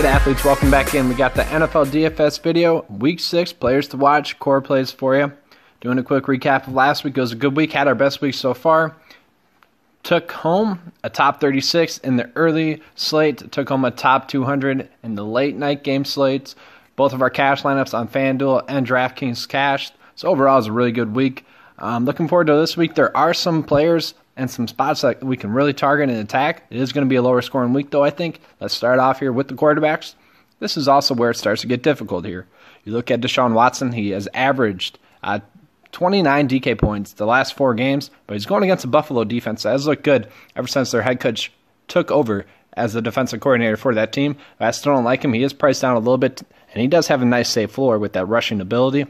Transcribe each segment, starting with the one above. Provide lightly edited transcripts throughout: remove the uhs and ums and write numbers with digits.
Alright athletes, welcome back in. We got the NFL DFS video, week 6, players to watch, core plays for you. Doing a quick recap of last week. It was a good week, had our best week so far. Took home a top 36 in the early slate, took home a top 200 in the late night game slates. Both of our cash lineups on FanDuel and DraftKings cashed. So overall, it was a really good week. Looking forward to this week. There are some players and some spots that we can really target and attack. It is going to be a lower scoring week, though, I think. Let's start off here with the quarterbacks. This is also where it starts to get difficult here. You look at Deshaun Watson. He has averaged 29 DK points the last 4 games, but he's going against a Buffalo defense that has looked good ever since their head coach took over as the defensive coordinator for that team. I still don't like him. He is priced down a little bit, and he does have a nice safe floor with that rushing ability.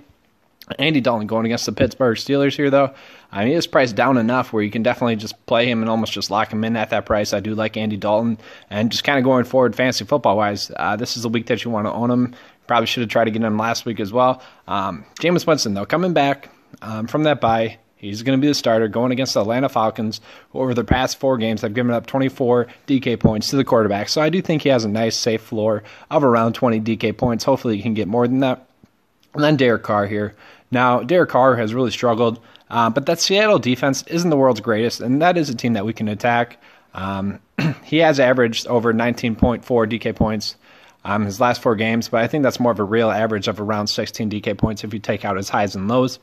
Andy Dalton going against the Pittsburgh Steelers here, though. He is priced down enough where you can definitely just play him and almost just lock him in at that price. I do like Andy Dalton. And just kind of going forward fantasy football-wise, this is the week that you want to own him. Probably should have tried to get him last week as well. Jameis Winston, though, coming back from that bye. He's going to be the starter going against the Atlanta Falcons, who over the past 4 games have given up 24 DK points to the quarterback. So I do think he has a nice, safe floor of around 20 DK points. Hopefully he can get more than that. And then Derek Carr here. Now, Derek Carr has really struggled, but that Seattle defense isn't the world's greatest, and that is a team that we can attack. He has averaged over 19.4 DK points his last 4 games, but I think that's more of a real average of around 16 DK points if you take out his highs and lows.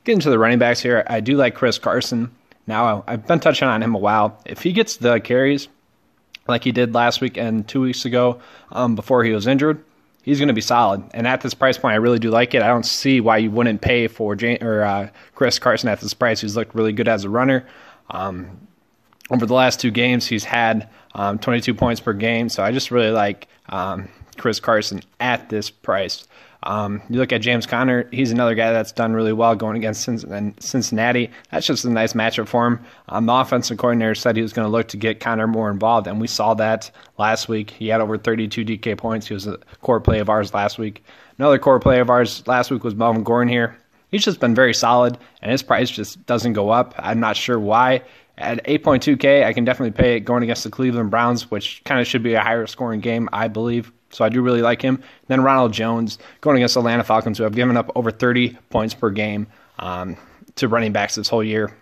Getting to the running backs here, I do like Chris Carson. Now, I've been touching on him a while. If he gets the carries like he did last week and 2 weeks ago before he was injured, he's going to be solid. And at this price point, I really do like it. I don't see why you wouldn't pay for Chris Carson at this price. He's looked really good as a runner. Over the last 2 games, he's had 22 points per game. So I just really like Chris Carson at this price. You look at James Conner, he's another guy that's done really well going against Cincinnati. That's just a nice matchup for him. The offensive coordinator said he was going to look to get Conner more involved, and we saw that last week. He had over 32 DK points. He was a core play of ours last week. Another core play of ours last week was Melvin Gordon here. He's just been very solid, and his price just doesn't go up. I'm not sure why. At 8.2K, I can definitely pay it going against the Cleveland Browns, which kind of should be a higher scoring game, I believe. So I do really like him. Then Ronald Jones going against the Atlanta Falcons, who have given up over 30 points per game to running backs this whole year.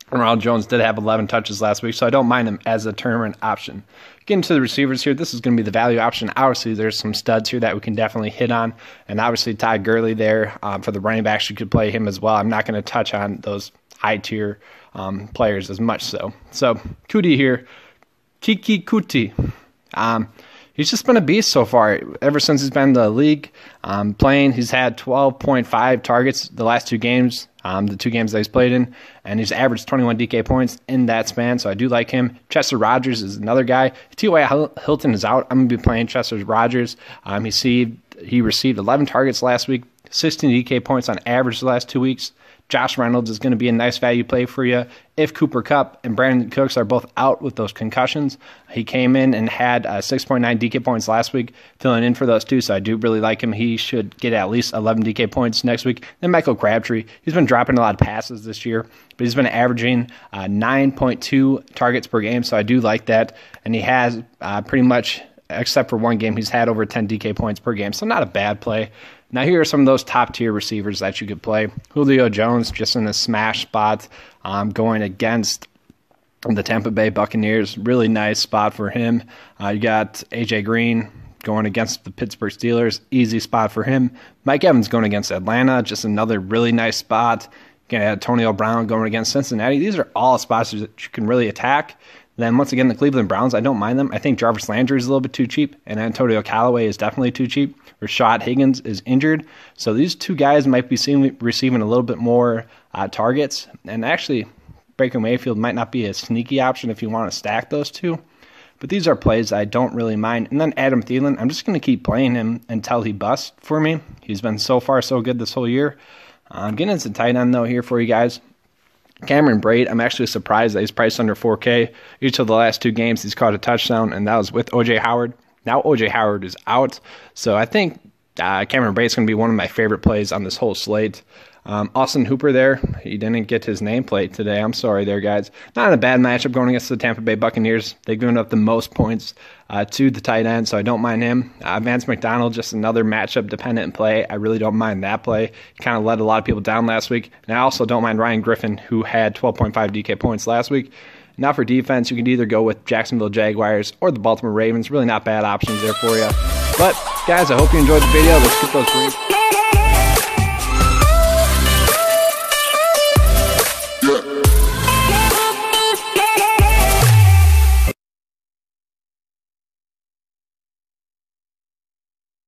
And Ronald Jones did have 11 touches last week, so I don't mind him as a tournament option. Getting to the receivers here, this is going to be the value option. Obviously, there's some studs here that we can definitely hit on. And obviously, Todd Gurley there for the running backs, you could play him as well. I'm not going to touch on those high-tier players as much so. So, Kuti here. Kiki Kuti. He's just been a beast so far. Ever since he's been in the league playing, he's had 12.5 targets the last 2 games, the 2 games that he's played in, and he's averaged 21 DK points in that span, so I do like him. Chester Rogers is another guy. T.Y. Hilton is out. I'm going to be playing Chester Rogers. He received 11 targets last week, 16 DK points on average the last 2 weeks. Josh Reynolds is going to be a nice value play for you. If Cooper Kupp and Brandon Cooks are both out with those concussions, he came in and had 6.9 DK points last week, filling in for those 2, so I do really like him. He should get at least 11 DK points next week. Then Michael Crabtree, he's been dropping a lot of passes this year, but he's been averaging 9.2 targets per game, so I do like that. And he has pretty much, except for 1 game, he's had over 10 DK points per game, so not a bad play. Now, here are some of those top-tier receivers that you could play. Julio Jones, just in a smash spot, going against the Tampa Bay Buccaneers. Really nice spot for him. You got A.J. Green going against the Pittsburgh Steelers. Easy spot for him. Mike Evans going against Atlanta. Just another really nice spot. You got Antonio Brown going against Cincinnati. These are all spots that you can really attack. Then, once again, the Cleveland Browns, I don't mind them. I think Jarvis Landry is a little bit too cheap, and Antonio Callaway is definitely too cheap. Rashad Higgins is injured. So these 2 guys might be receiving a little bit more targets. And actually, Baker Mayfield might not be a sneaky option if you want to stack those 2. But these are plays I don't really mind. And then Adam Thielen, I'm just going to keep playing him until he busts for me. He's been so far so good this whole year. I'm getting into tight end, though, here for you guys. Cameron Brate, I'm actually surprised that he's priced under 4K. Each of the last 2 games, he's caught a touchdown, and that was with O.J. Howard. Now O.J. Howard is out, so I think Cameron Brate is going to be one of my favorite plays on this whole slate. Austin Hooper there, he didn't get his nameplate today. I'm sorry there, guys. Not a bad matchup going against the Tampa Bay Buccaneers. They've given up the most points to the tight end, so I don't mind him. Vance McDonald, just another matchup-dependent play. I really don't mind that play. He kind of let a lot of people down last week. And I also don't mind Ryan Griffin, who had 12.5 DK points last week. Now for defense, you can either go with Jacksonville Jaguars or the Baltimore Ravens. Really not bad options there for you. But, guys, I hope you enjoyed the video. Let's get those green.